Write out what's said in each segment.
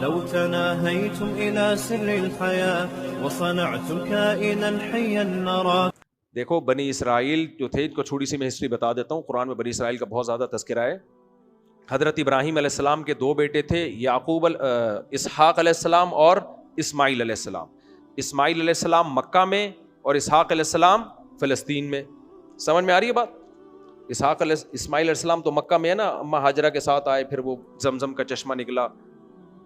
لو تناهيتم إلى سر الحياة وصنعتم كائنا حيا نرى. دیکھو بنی اسرائیل جو تھے، ان کو چھوٹی سی میں ہسٹری بتا دیتا ہوں. قرآن میں بنی اسرائیل کا بہت زیادہ تذکرہ ہے. حضرت ابراہیم علیہ السلام کے دو بیٹے تھے، اسحاق علیہ السلام اور اسماعیل علیہ السلام. اسماعیل علیہ السلام مکہ میں اور اسحاق علیہ السلام فلسطین میں. سمجھ میں آ رہی ہے بات؟ اسماعیل علیہ السلام تو مکہ میں ہے نا، اماں ہاجرہ کے ساتھ آئے، پھر وہ زمزم کا چشمہ نکلا،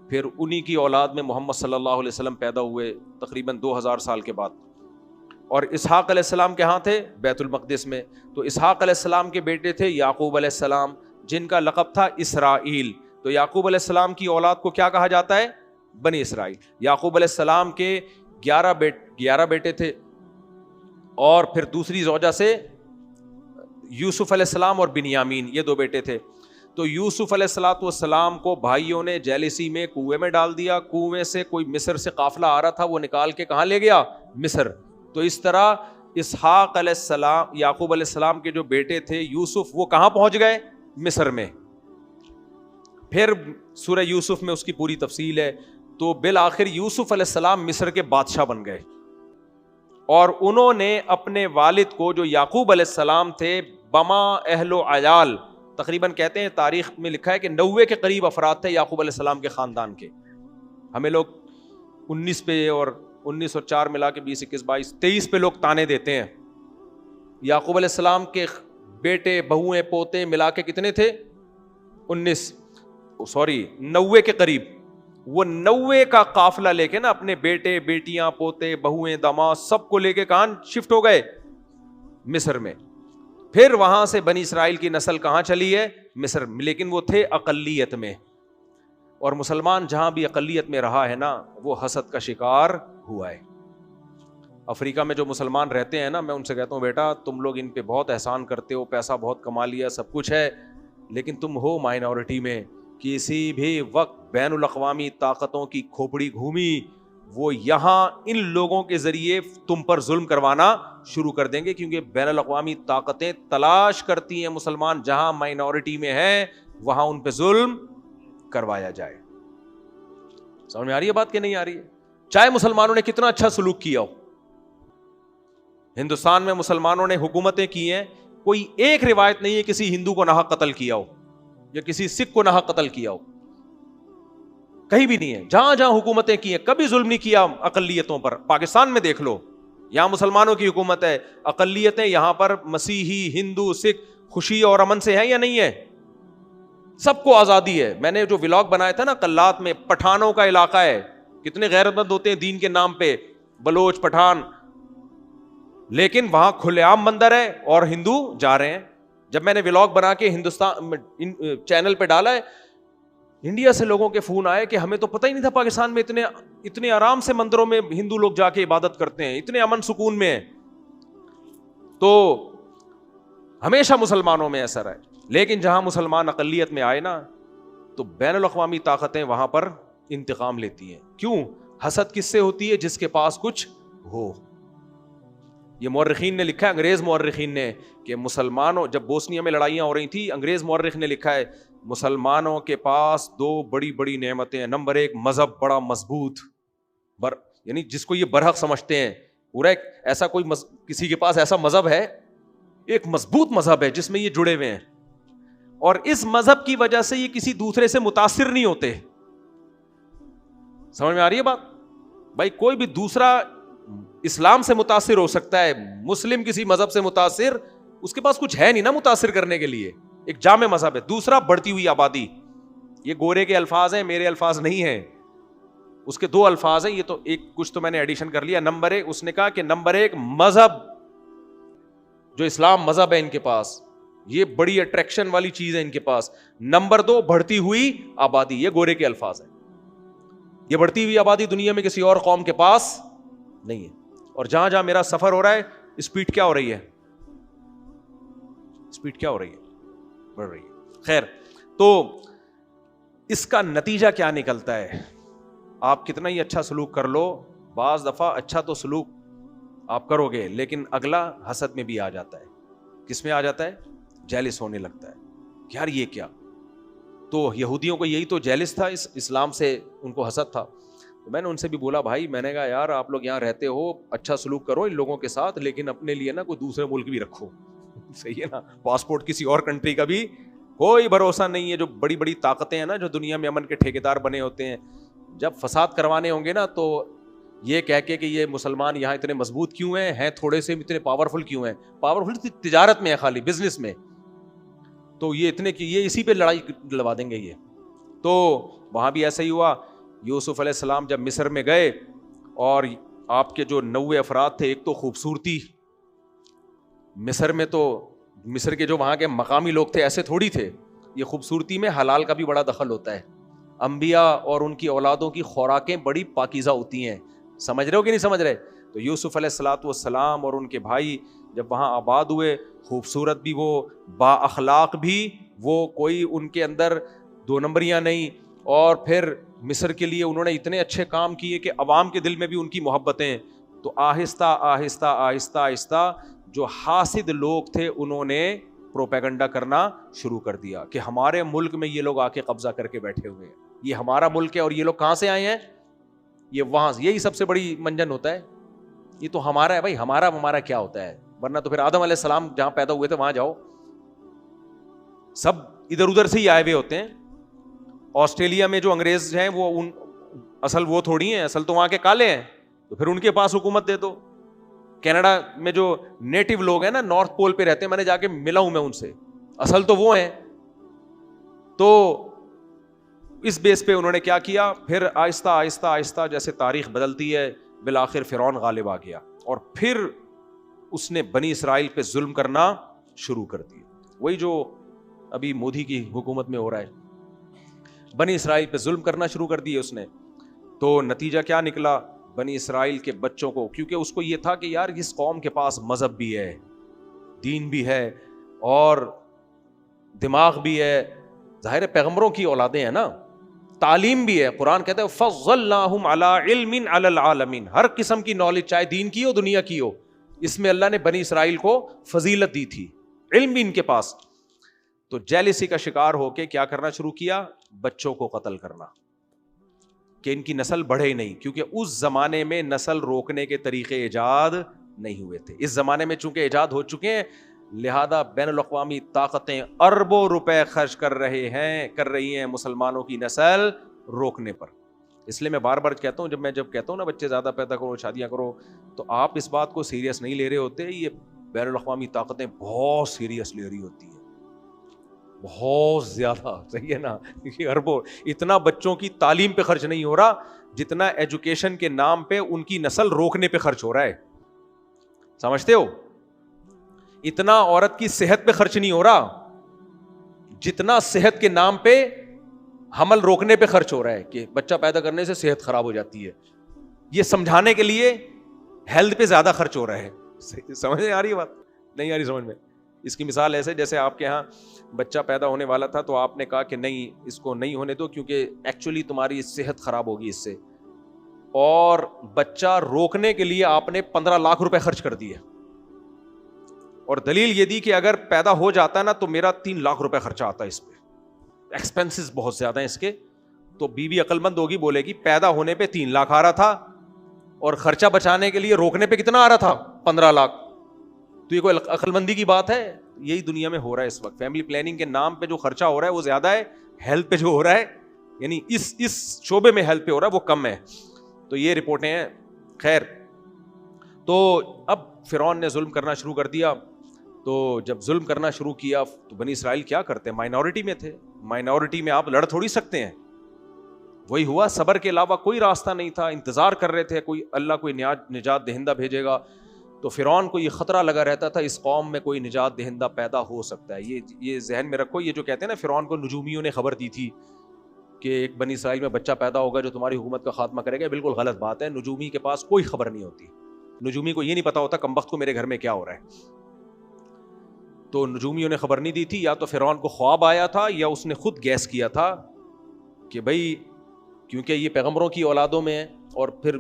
پھر انہی کی اولاد میں محمد صلی اللہ علیہ وسلم پیدا ہوئے تقریباً 2000 سال کے بعد. اور اسحاق علیہ السلام کے ہاں تھے بیت المقدس میں. تو اسحاق علیہ السلام کے بیٹے تھے یعقوب علیہ السلام، جن کا لقب تھا اسرائیل. تو یعقوب علیہ السلام کی اولاد کو کیا کہا جاتا ہے؟ بنی اسرائیل. یعقوب علیہ السلام کے 11 بیٹے تھے، اور پھر دوسری زوجہ سے یوسف علیہ السلام اور بنیامین، یہ 2 بیٹے تھے. تو یوسف علیہ السلام کو بھائیوں نے جیلسی میں کنویں میں ڈال دیا. کنویں سے کوئی مصر سے قافلہ آ رہا تھا، وہ نکال کے کہاں لے گیا؟ مصر. تو اس طرح اسحاق علیہ السلام، یعقوب علیہ السلام کے جو بیٹے تھے یوسف، وہ کہاں پہنچ گئے؟ مصر میں. پھر سورہ یوسف میں اس کی پوری تفصیل ہے. تو بالآخر یوسف علیہ السلام مصر کے بادشاہ بن گئے، اور انہوں نے اپنے والد کو جو یعقوب علیہ السلام تھے بما اہل و عیال، تقریباً کہتے ہیں تاریخ میں لکھا ہے کہ 90 کے قریب افراد تھے یعقوب علیہ السلام کے خاندان کے. ہمیں لوگ 19 پہ اور 19 اور 4 ملا کے 20 21 22 23 پہ لوگ تانے دیتے ہیں. یعقوب علیہ السلام کے بیٹے بہویں پوتے ملا کے کتنے تھے؟ 90 کے قریب. وہ 90 کا قافلہ لے کے نا اپنے بیٹے بیٹیاں پوتے بہویں داماد سب کو لے کے کہاں شفٹ ہو گئے؟ مصر میں. پھر وہاں سے بنی اسرائیل کی نسل کہاں چلی ہے؟ مصر. لیکن وہ تھے اقلیت میں، اور مسلمان جہاں بھی اقلیت میں رہا ہے نا، وہ حسد کا شکار ہوا ہے. افریقہ میں جو مسلمان رہتے ہیں نا، میں ان سے کہتا ہوں بیٹا تم لوگ ان پہ بہت احسان کرتے ہو، پیسہ بہت کما لیا، سب کچھ ہے، لیکن تم ہو مائنورٹی میں. کسی بھی وقت بین الاقوامی طاقتوں کی کھوپڑی گھومی، وہ یہاں ان لوگوں کے ذریعے تم پر ظلم کروانا شروع کر دیں گے، کیونکہ بین الاقوامی طاقتیں تلاش کرتی ہیں مسلمان جہاں مائنورٹی میں ہیں وہاں ان پہ ظلم کروایا جائے. سمجھ میں آ رہی ہے بات کہ نہیں آ رہی ہے؟ چاہے مسلمانوں نے کتنا اچھا سلوک کیا ہو. ہندوستان میں مسلمانوں نے حکومتیں کی ہیں، کوئی ایک روایت نہیں ہے کسی ہندو کو ناحق قتل کیا ہو یا کسی سکھ کو ناحق قتل کیا ہو، کہیں بھی نہیں ہے. جہاں جہاں حکومتیں کی ہیں کبھی ظلم نہیں کیا اقلیتوں پر. پاکستان میں دیکھ لو، یہاں مسلمانوں کی حکومت ہے، اقلیتیں یہاں پر مسیحی ہندو سکھ خوشی اور امن سے ہیں یا نہیں ہے؟ سب کو آزادی ہے. میں نے جو ولاگ بنایا تھا نا کلات میں، پٹھانوں کا علاقہ ہے، کتنے غیرت مند ہوتے ہیں دین کے نام پہ، بلوچ پٹھان، لیکن وہاں کھلے عام مندر ہے اور ہندو جا رہے ہیں. جب میں نے ولاگ بنا کے ہندوستان چینل پہ ڈالا ہے، انڈیا سے لوگوں کے فون آئے کہ ہمیں تو پتہ ہی نہیں تھا پاکستان میں اتنے آرام سے مندروں میں ہندو لوگ جا کے عبادت کرتے ہیں، اتنے امن سکون میں ہیں. تو ہمیشہ مسلمانوں میں ایسا رہا ہے، لیکن جہاں مسلمان اقلیت میں آئے نا، تو بین الاقوامی طاقتیں وہاں پر انتقام لیتی ہیں. کیوں؟ حسد کس سے ہوتی ہے؟ جس کے پاس کچھ ہو. یہ مورخین نے لکھا ہے، انگریز مورخین نے، کہ مسلمانوں، جب بوسنیا میں لڑائیاں ہو رہی تھی، انگریز مورخ نے لکھا ہے مسلمانوں کے پاس 2 بڑی بڑی نعمتیں ہیں. نمبر 1 مذہب بڑا مضبوط، یعنی جس کو یہ برحق سمجھتے ہیں، پورا ایک ایسا کوئی کسی کے پاس ایسا مذہب ہے، ایک مضبوط مذہب ہے جس میں یہ جڑے ہوئے ہیں، اور اس مذہب کی وجہ سے یہ کسی دوسرے سے متاثر نہیں ہوتے. سمجھ میں آ رہی ہے بات؟ بھائی کوئی بھی دوسرا اسلام سے متاثر ہو سکتا ہے، مسلم کسی مذہب سے متاثر، اس کے پاس کچھ ہے نہیں نا متاثر کرنے کے لیے. ایک جامع مذہب ہے. دوسرا بڑھتی ہوئی آبادی. یہ گورے کے الفاظ ہیں، میرے الفاظ نہیں ہیں، اس کے 2 الفاظ ہیں. یہ تو ایک کچھ تو میں نے ایڈیشن کر لیا. نمبر 1 اس نے کہا کہ نمبر 1 مذہب، جو اسلام مذہب ہے ان کے پاس، یہ بڑی اٹریکشن والی چیز ہے ان کے پاس. نمبر 2 بڑھتی ہوئی آبادی. یہ گورے کے الفاظ ہیں. یہ بڑھتی ہوئی آبادی دنیا میں کسی اور قوم کے پاس نہیں ہے. اور جہاں جہاں میرا سفر ہو رہا ہے، اسپیڈ کیا ہو رہی ہے؟ اسپیڈ کیا ہو رہی ہے؟ بڑھ رہی ہے. خیر، تو اس کا نتیجہ کیا نکلتا ہے؟ آپ کتنا ہی اچھا سلوک کر لو، بعض دفعہ اچھا تو سلوک آپ کرو گے، لیکن اگلا حسد میں بھی آ جاتا ہے. کس میں آ جاتا ہے؟ جیلس ہونے لگتا ہے. یار یہ کیا، تو یہودیوں کو یہی تو جیلس تھا، اس اسلام سے ان کو حسد تھا. تو میں نے ان سے بھی بولا بھائی، میں نے کہا یار آپ لوگ یہاں رہتے ہو، اچھا سلوک کرو ان لوگوں کے ساتھ، لیکن اپنے لیے نا کوئی دوسرے ملک بھی رکھو. صحیح ہے نا، پاسپورٹ کسی اور کنٹری کا بھی کوئی بھروسہ نہیں ہے. جو بڑی بڑی طاقتیں ہیں نا، جو دنیا میں امن کے ٹھیکیدار بنے ہوتے ہیں، جب فساد کروانے ہوں گے نا تو یہ کہہ کے کہ یہ مسلمان یہاں اتنے مضبوط کیوں ہیں تھوڑے سے اتنے پاورفل کیوں ہیں. پاورفل تجارت میں ہے، خالی بزنس میں، تو یہ اتنے کی یہ اسی پہ لڑائی لڑوا دیں گے. یہ تو وہاں بھی ایسا ہی ہوا. یوسف علیہ السلام جب مصر میں گئے اور آپ کے جو 90 افراد تھے، ایک تو خوبصورتی، مصر میں تو مصر کے جو وہاں کے مقامی لوگ تھے ایسے تھوڑی تھے. یہ خوبصورتی میں حلال کا بھی بڑا دخل ہوتا ہے. انبیاء اور ان کی اولادوں کی خوراکیں بڑی پاکیزہ ہوتی ہیں. سمجھ رہے ہو کہ نہیں سمجھ رہے؟ تو یوسف علیہ الصلوۃ والسلام اور ان کے بھائی جب وہاں آباد ہوئے، خوبصورت بھی وہ، با اخلاق بھی وہ، کوئی ان کے اندر دو نمبریاں نہیں. اور پھر مصر کے لیے انہوں نے اتنے اچھے کام کیے کہ عوام کے دل میں بھی ان کی محبتیں. تو آہستہ آہستہ آہستہ آہستہ جو حاسد لوگ تھے انہوں نے پروپیگنڈا کرنا شروع کر دیا کہ ہمارے ملک میں یہ لوگ آ کے قبضہ کر کے بیٹھے ہوئے ہیں، یہ ہمارا ملک ہے اور یہ لوگ کہاں سے آئے ہیں، یہ وہاں سے. یہی سب سے بڑی منجن ہوتا ہے، یہ تو ہمارا ہے. بھائی ہمارا کیا ہوتا ہے؟ ورنہ تو پھر آدم علیہ السلام جہاں پیدا ہوئے تھے وہاں جاؤ. سب ادھر ادھر سے ہی آئے ہوئے ہوتے ہیں. آسٹریلیا میں جو انگریز ہیں وہ اصل وہ تھوڑی ہیں، اصل تو وہاں کے کالے ہیں، تو پھر ان کے پاس حکومت دے دو. کینیڈا میں جو نیٹو لوگ ہیں نا، نارتھ پول پہ رہتے ہیں، میں نے جا کے ملا ہوں میں ان سے، اصل تو وہ ہیں. تو اس بیس پہ انہوں نے کیا کیا، پھر آہستہ آہستہ آہستہ جیسے تاریخ بدلتی ہے، بالآخر فرعون غالب آ گیا اور پھر اس نے بنی اسرائیل پہ ظلم کرنا شروع کر دیا. وہی جو ابھی مودی کی حکومت میں ہو رہا ہے، بنی اسرائیل پہ ظلم کرنا شروع کر دیے اس نے. تو نتیجہ کیا نکلا؟ بنی اسرائیل کے بچوں کو، کیونکہ اس کو یہ تھا کہ یار اس قوم کے پاس مذہب بھی ہے، دین بھی ہے اور دماغ بھی ہے، ظاہر پیغمبروں کی اولادیں ہیں نا، تعلیم بھی ہے. قرآن کہتا ہے فضلناہم علی علم علی العالمین، ہر قسم کی نالج چاہے دین کی ہو دنیا کی ہو، اس میں اللہ نے بنی اسرائیل کو فضیلت دی تھی، علم بھی ان کے پاس. تو جیلسی کا شکار ہو کے کیا کرنا شروع کیا؟ بچوں کو قتل کرنا کہ ان کی نسل بڑھے ہی نہیں، کیونکہ اس زمانے میں نسل روکنے کے طریقے ایجاد نہیں ہوئے تھے. اس زمانے میں چونکہ ایجاد ہو چکے ہیں، لہذا بین الاقوامی طاقتیں اربوں روپے خرچ کر رہی ہیں مسلمانوں کی نسل روکنے پر. اس لیے میں بار بار کہتا ہوں، جب کہتا ہوں نا بچے زیادہ پیدا کرو، شادیاں کرو، تو آپ اس بات کو سیریس نہیں لے رہے ہوتے. یہ بین الاقوامی طاقتیں بہت سیریس لے رہی ہوتی ہیں، بہت زیادہ. صحیح ہے نا؟ اربوں، اتنا بچوں کی تعلیم پہ خرچ نہیں ہو رہا جتنا ایجوکیشن کے نام پہ ان کی نسل روکنے پہ خرچ ہو رہا ہے. سمجھتے ہو؟ اتنا عورت کی صحت پہ خرچ نہیں ہو رہا جتنا صحت کے نام پہ حمل روکنے پہ خرچ ہو رہا ہے کہ بچہ پیدا کرنے سے صحت خراب ہو جاتی ہے. یہ سمجھانے کے لیے ہیلتھ پہ زیادہ خرچ ہو رہا ہے. سمجھ آ رہی ہے بات؟ نہیں آ رہی سمجھ میں؟ اس کی مثال ایسے جیسے آپ کے ہاں بچہ پیدا ہونے والا تھا تو آپ نے کہا کہ نہیں اس کو نہیں ہونے دو کیونکہ ایکچولی تمہاری صحت خراب ہوگی اس سے، اور بچہ روکنے کے لیے آپ نے 15 لاکھ روپے خرچ کر دیے، اور دلیل یہ دی کہ اگر پیدا ہو جاتا ہے نا تو میرا 3 لاکھ روپے خرچہ آتا ہے اس پہ، ایکسپینسز بہت زیادہ ہیں اس کے. تو بیوی عقل مند ہوگی، بولے گی پیدا ہونے پہ 3 لاکھ آ رہا تھا اور خرچہ بچانے کے لیے روکنے پہ کتنا آ رہا تھا؟ 15 لاکھ. تو یہ کوئی عقل مندی کی بات ہے؟ یہی دنیا میں ہو رہا ہے اس وقت. فیملی پلاننگ کے نام پہ جو خرچہ ہو رہا ہے وہ زیادہ ہے، ہیلتھ پہ جو ہو رہا ہے، یعنی اس شعبے میں ہیلتھ پہ ہو رہا ہے وہ کم ہے. تو یہ رپورٹیں ہیں. خیر، تو اب فرعون نے ظلم کرنا شروع کر دیا. تو جب ظلم کرنا شروع کیا تو بنی اسرائیل کیا کرتے ہیں؟ مائنورٹی میں تھے. مائنورٹی میں آپ لڑ تھوڑی سکتے ہیں. وہی ہوا، صبر کے علاوہ کوئی راستہ نہیں تھا. انتظار کر رہے تھے کوئی اللہ کوئی نجات دہندہ بھیجے گا. تو فرعون کو یہ خطرہ لگا رہتا تھا اس قوم میں کوئی نجات دہندہ پیدا ہو سکتا ہے. یہ ذہن میں رکھو. یہ جو کہتے ہیں نا فرعون کو نجومیوں نے خبر دی تھی کہ ایک بنی اسرائیل میں بچہ پیدا ہوگا جو تمہاری حکومت کا خاتمہ کرے گا، بالکل غلط بات ہے. نجومی کے پاس کوئی خبر نہیں ہوتی. نجومی کو یہ نہیں پتا ہوتا کمبخت کو میرے گھر میں کیا ہو رہا ہے. تو نجومیوں نے خبر نہیں دی تھی. یا تو فرعون کو خواب آیا تھا یا اس نے خود گیس کیا تھا کہ بھائی کیونکہ یہ پیغمبروں کی اولادوں میں ہے، اور پھر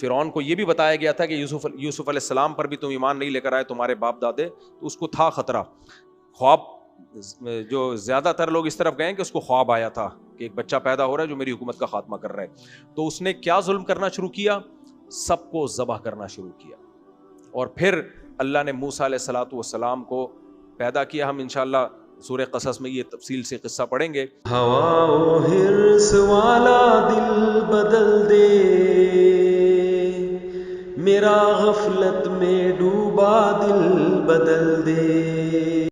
فرعون کو یہ بھی بتایا گیا تھا کہ یوسف علیہ السلام پر بھی تم ایمان نہیں لے کر آئے تمہارے باپ دادے، تو اس کو تھا خطرہ. خواب جو زیادہ تر لوگ اس طرف گئے کہ اس کو خواب آیا تھا کہ ایک بچہ پیدا ہو رہا ہے جو میری حکومت کا خاتمہ کر رہا ہے. تو اس نے کیا ظلم کرنا شروع کیا؟ سب کو ذبح کرنا شروع کیا. اور پھر اللہ نے موسیٰ علیہ الصلوۃ والسلام کو پیدا کیا. ہم انشاءاللہ سورہ قصص میں یہ تفصیل سے قصہ پڑھیں گے. ہوا و حرص والا دل بدل دے، میرا غفلت میں ڈوبا دل بدل دے.